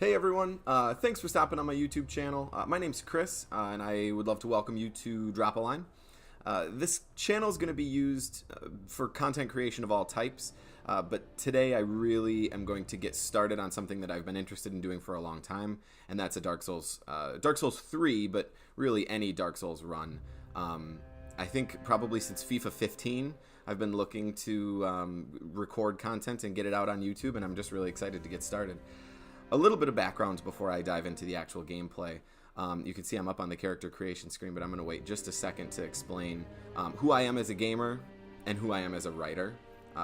Hey everyone, thanks for stopping on my YouTube channel. My name's Chris, and I would love to welcome you to Drop a Line. This channel is going to be used for content creation of all types, but today I really am going to get started on something that I've been interested in doing for a long time, and that's a Dark Souls 3, but really any Dark Souls run. I think probably since FIFA 15, I've been looking to record content and get it out on YouTube, and I'm just really excited to get started. A little bit of background before I dive into the actual gameplay. You can see I'm up on the character creation screen, but I'm going to wait just a second to explain who I am as a gamer and who I am as a writer,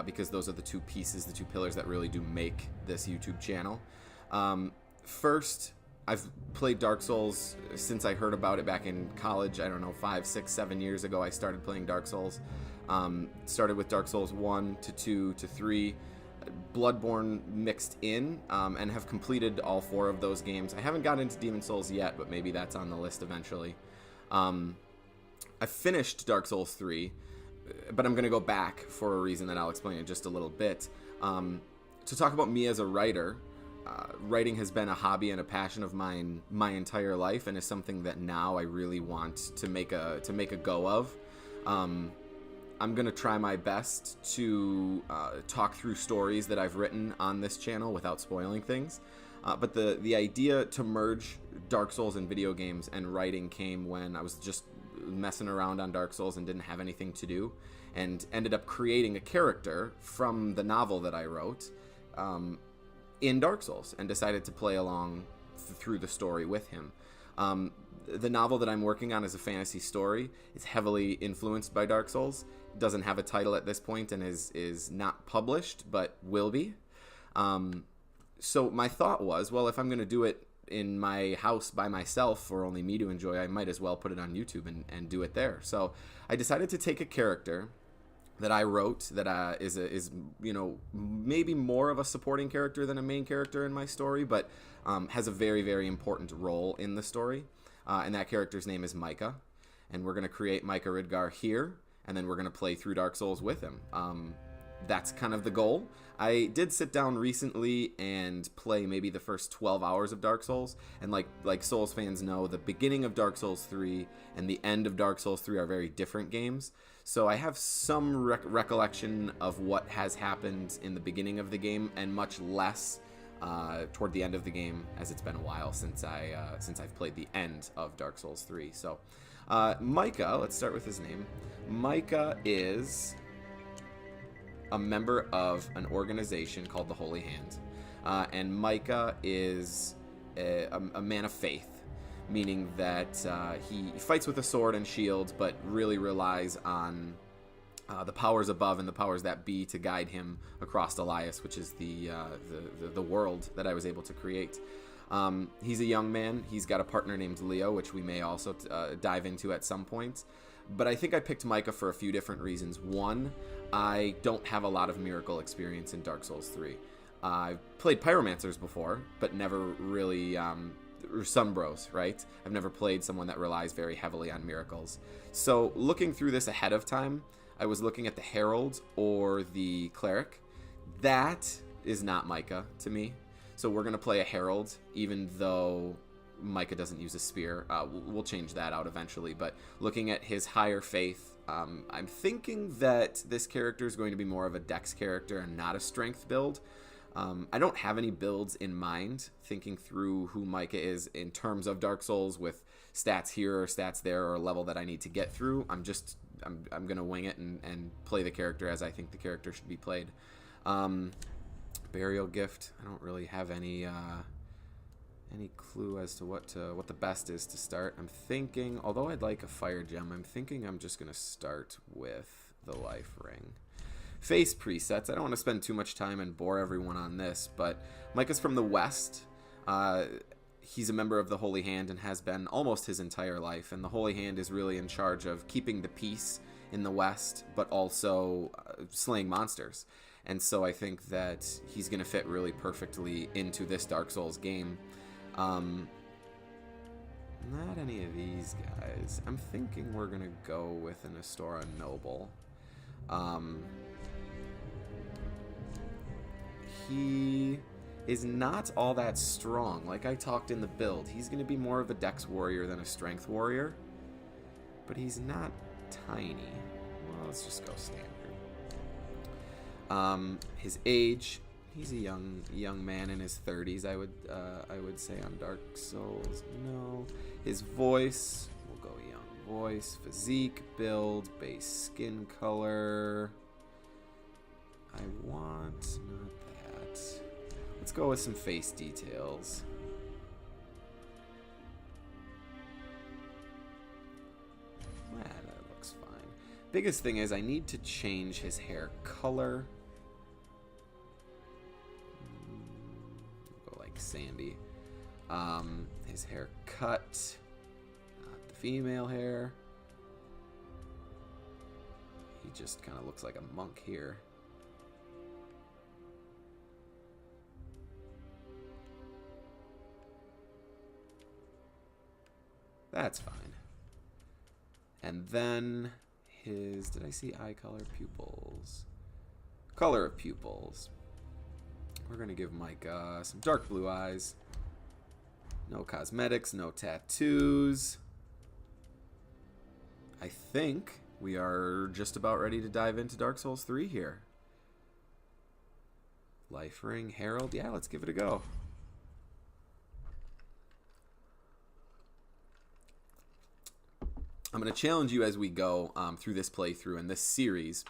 because those are the two pieces, the two pillars that really do make this YouTube channel. First, I've played Dark Souls since I heard about it back in college. I don't know, 5, 6, 7 years ago I started playing Dark Souls. Started with Dark Souls 1 to 2 to 3. Bloodborne mixed in, and have completed all 4 of those games. I haven't gotten into Demon Souls yet, but maybe that's on the list eventually. I finished Dark Souls 3, but I'm going to go back for a reason that I'll explain in just a little bit. To talk about me as a writer, writing has been a hobby and a passion of mine my entire life, and is something that now I really want to make a go of. I'm going to try my best to talk through stories that I've written on this channel without spoiling things. But the idea to merge Dark Souls and video games and writing came when I was just messing around on Dark Souls and didn't have anything to do, and ended up creating a character from the novel that I wrote in Dark Souls, and decided to play along through the story with him. The novel that I'm working on is a fantasy story. It's heavily influenced by Dark Souls. It doesn't have a title at this point and is not published, but will be. So my thought was, well, if I'm going to do it in my house by myself for only me to enjoy, I might as well put it on YouTube and do it there. So I decided to take a character that I wrote that is you know, maybe more of a supporting character than a main character in my story, but has a very, very important role in the story. And that character's name is Micah. And we're going to create Micah Ridgar here, and then we're going to play through Dark Souls with him. That's kind of the goal. I did sit down recently and play maybe the first 12 hours of Dark Souls, and like Souls fans know, the beginning of Dark Souls 3 and the end of Dark Souls 3 are very different games. So I have some recollection of what has happened in the beginning of the game, and much less toward the end of the game, as it's been a while since I've played the end of Dark Souls 3. So Micah, let's start with his name. Micah is a member of an organization called the Holy Hand, and Micah is a man of faith, meaning that he fights with a sword and shield, but really relies on the powers above and the powers that be to guide him across Elias, which is the world that I was able to create. He's a young man. He's got a partner named Leo, which we may also dive into at some point. But I think I picked Micah for a few different reasons. One, I don't have a lot of miracle experience in Dark Souls 3. I've played pyromancers before, but never really Sunbros, right? I've never played someone that relies very heavily on miracles. So looking through this ahead of time, I was looking at the Herald or the Cleric. That is not Micah to me. So we're going to play a Herald, even though Micah doesn't use a spear. We'll change that out eventually. But looking at his higher faith, I'm thinking that this character is going to be more of a dex character and not a strength build. I don't have any builds in mind, thinking through who Micah is in terms of Dark Souls with stats here or stats there or a level that I need to get through. I'm going to wing it and play the character as I think the character should be played. Burial Gift, I don't really have any clue as to what the best is to start. I'm thinking, although I'd like a Fire Gem, I'm thinking I'm just going to start with the Life Ring. Face presets, I don't want to spend too much time and bore everyone on this, but Micah's from the West. He's a member of the Holy Hand and has been almost his entire life, and the Holy Hand is really in charge of keeping the peace in the West, but also slaying monsters. And so I think that he's going to fit really perfectly into this Dark Souls game. Not any of these guys. I'm thinking we're going to go with an Astora Noble. He is not all that strong. Like I talked in the build, he's going to be more of a dex warrior than a strength warrior. But he's not tiny. Well, let's just go standard. His age, he's a young man in his 30s, I would say on Dark Souls. No. His voice, we'll go young voice, physique, build, base skin color. I want not that. Let's go with some face details. That looks fine. Biggest thing is I need to change his hair color. Go like Sandy. His hair cut. Not the female hair. He just kind of looks like a monk here. That's fine. And then his, did I see eye color? Pupils. Color of pupils. We're going to give Micah some dark blue eyes. No cosmetics, no tattoos. I think we are just about ready to dive into Dark Souls 3 here. Life Ring, Herald. Yeah, let's give it a go. I'm going to challenge you as we go through this playthrough and this series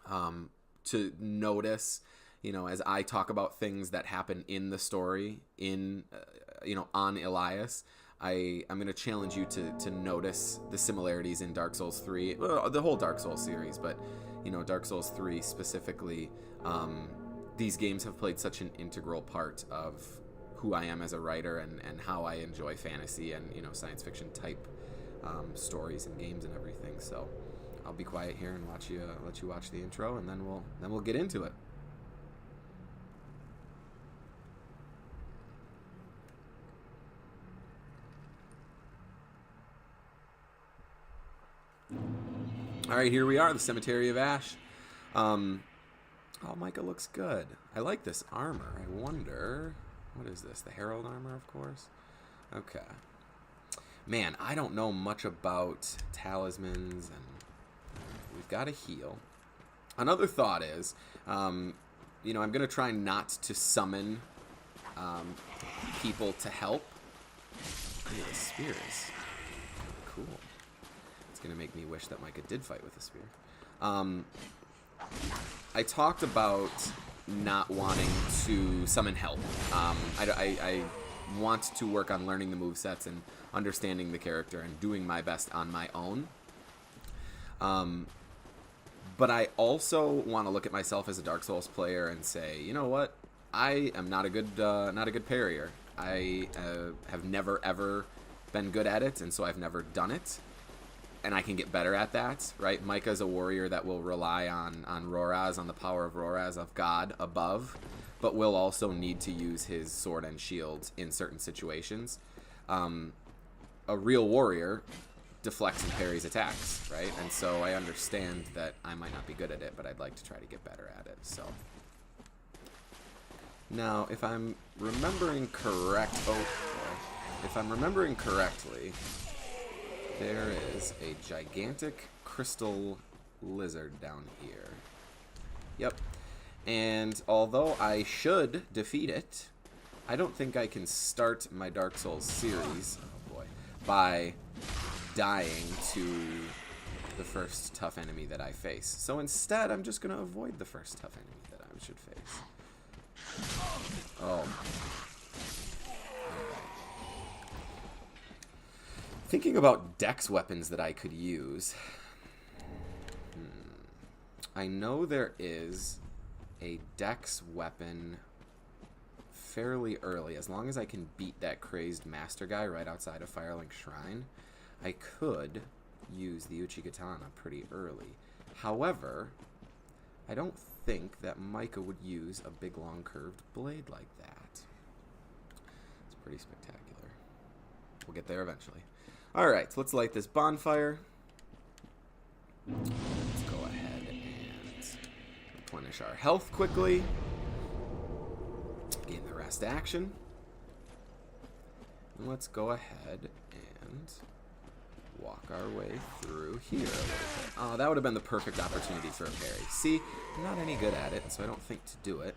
to notice, you know, as I talk about things that happen in the story, in, on Elias, I'm going to challenge you to notice the similarities in Dark Souls 3, well, the whole Dark Souls series, but, you know, Dark Souls 3 specifically. These games have played such an integral part of who I am as a writer and how I enjoy fantasy and, you know, science fiction type stories and games and everything. So I'll be quiet here and let you watch the intro, and then we'll get into it. All right, here we are, the Cemetery of Ash. Oh, Micah looks good. I like this armor. I wonder, what is this? The Herald armor, of course. Okay. Man, I don't know much about talismans, and we've got to heal. Another thought is, I'm going to try not to summon people to help. Yeah, the spear is cool. It's going to make me wish that Micah did fight with a spear. I talked about not wanting to summon help. I want to work on learning the movesets and understanding the character and doing my best on my own. But I also want to look at myself as a Dark Souls player and say, you know what? I am not a good parrier. I have never ever been good at it, and so I've never done it. And I can get better at that, right? Micah's a warrior that will rely on Roraz, on the power of Roraz, of God above, but will also need to use his sword and shield in certain situations. A real warrior deflects and parries attacks, right? And so I understand that I might not be good at it, but I'd like to try to get better at it. So now, if I'm remembering correctly, there is a gigantic crystal lizard down here. Yep. And although I should defeat it, I don't think I can start my Dark Souls series, oh boy, by dying to the first tough enemy that I face. So instead, I'm just going to avoid the first tough enemy that I should face. Oh. Thinking about dex weapons that I could use. I know there is a dex weapon fairly early. As long as I can beat that crazed master guy right outside of Firelink Shrine, I could use the Uchigatana pretty early. However, I don't think that Micah would use a big long curved blade like that. It's pretty spectacular. We'll get there eventually. Alright, so let's light this bonfire. Let's go ahead and replenish our health quickly. Gain the rest action. And let's go ahead and walk our way through here a little bit. Oh, that would have been the perfect opportunity for a parry. See, I'm not any good at it, so I don't think to do it.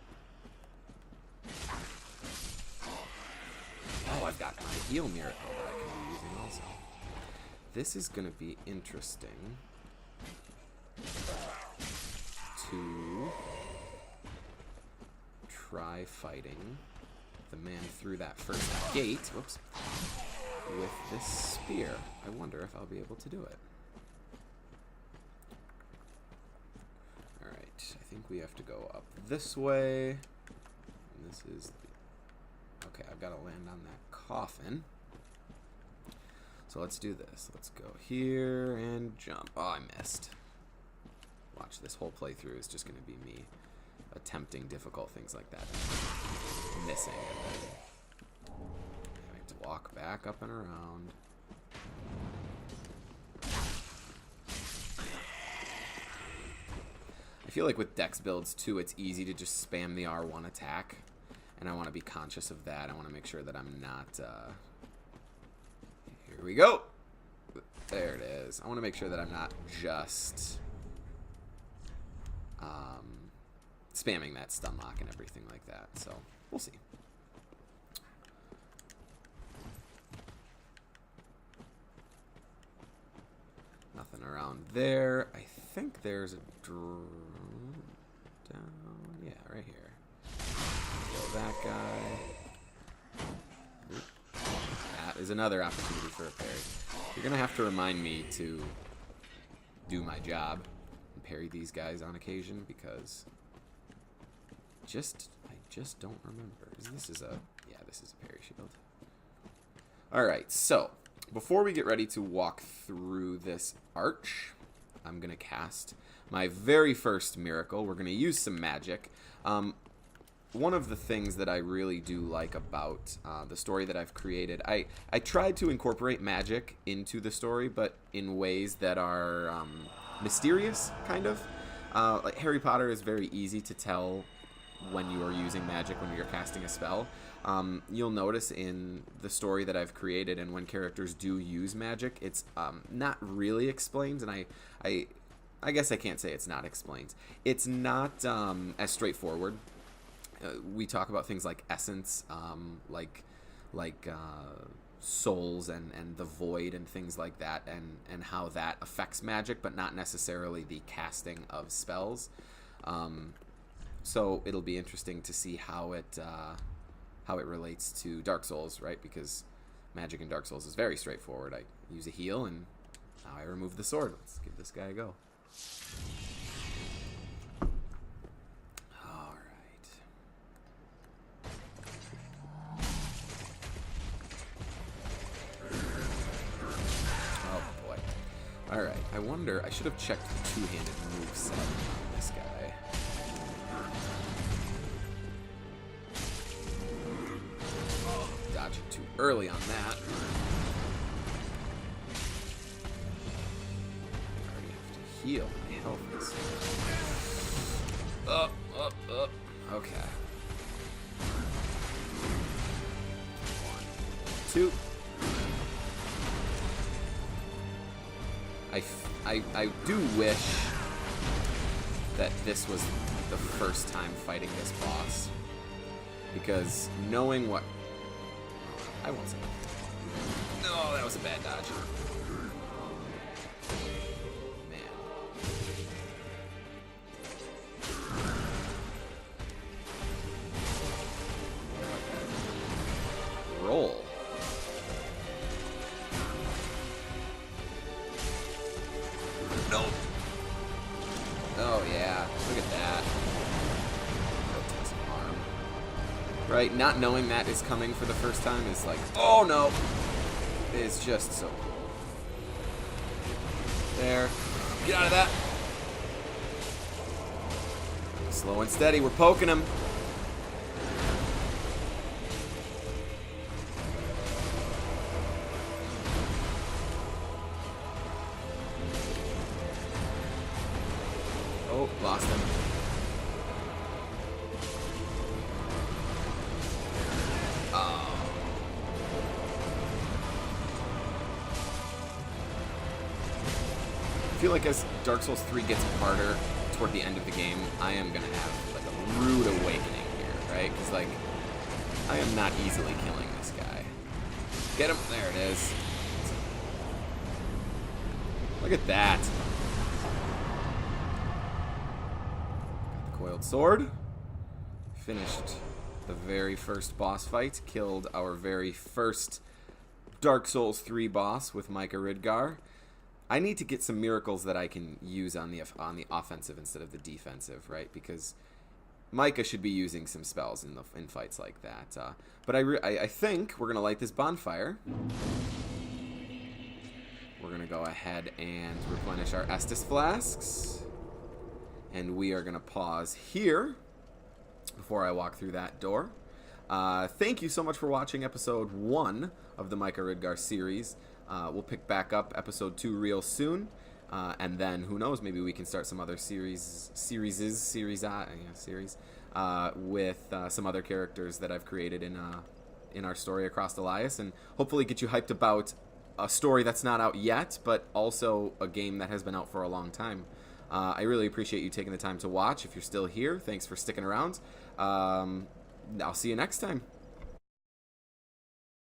Oh, I've got my heal miracle that I can be using also. This is going to be interesting to try fighting the man through that first gate. Whoops. With this spear. I wonder if I'll be able to do it. Alright, I think we have to go up this way. And this is the... Okay, I've got to land on that coffin. So let's do this. Let's go here and jump. Oh, I missed. Watch, this whole playthrough is just going to be me attempting difficult things like that. Missing and then having to walk back up and around. I feel like with dex builds too, it's easy to just spam the R1 attack, and I want to be conscious of that. I want to make sure that I'm not here we go. There it is. I want to make sure that I'm not just spamming that stun lock and everything like that. So we'll see. Nothing around there. I think there's a down. Yeah, right here. Kill that guy. Oop. That is another opportunity for a parry. You're gonna have to remind me to do my job and parry these guys on occasion, because I just don't remember. This is a parry shield. Alright, so before we get ready to walk through this arch, I'm going to cast my very first miracle. We're going to use some magic. One of the things that I really do like about the story that I've created, I tried to incorporate magic into the story, but in ways that are mysterious, kind of. Like Harry Potter is very easy to tell when you are using magic, when you're casting a spell. You'll notice in the story that I've created, and when characters do use magic, it's not really explained, and I guess I can't say it's not explained. It's not as straightforward. We talk about things like essence, like souls and the void and things like that, and how that affects magic, but not necessarily the casting of spells. So it'll be interesting to see how it relates to Dark Souls, right? Because magic in Dark Souls is very straightforward. I use a heal, and now I remove the sword. Let's give this guy a go. All right. Oh boy. All right. I wonder. I should have checked the two-handed moveset on this guy. Too early on that. I already have to heal my health. Up. Okay. 1, 2. I do wish that this was the first time fighting this boss, because knowing what I won't say. No, that was a bad dodge. Man. Roll. No. Oh yeah, look at that. Right, not knowing that is coming for the first time is like, oh no, it's just so cool. There, get out of that. Slow and steady, we're poking him. Oh, lost him. feel like as Dark Souls 3 gets harder toward the end of the game, I am going to have like a rude awakening here, right? Because like, I am not easily killing this guy. Get him. There it is. Look at that. Got the coiled sword. Finished the very first boss fight. Killed our very first Dark Souls 3 boss with Micah Ridgar. I need to get some miracles that I can use on the offensive instead of the defensive, right? Because Micah should be using some spells in fights like that. But I think we're gonna light this bonfire. We're gonna go ahead and replenish our Estus flasks, and we are gonna pause here before I walk through that door. Thank you so much for watching episode 1 of the Micah Ridgar series. We'll pick back up episode 2 real soon, and then who knows, maybe we can start some other series with some other characters that I've created in our story across Elias, and hopefully get you hyped about a story that's not out yet, but also a game that has been out for a long time. I really appreciate you taking the time to watch. If you're still here, thanks for sticking around. I'll see you next time.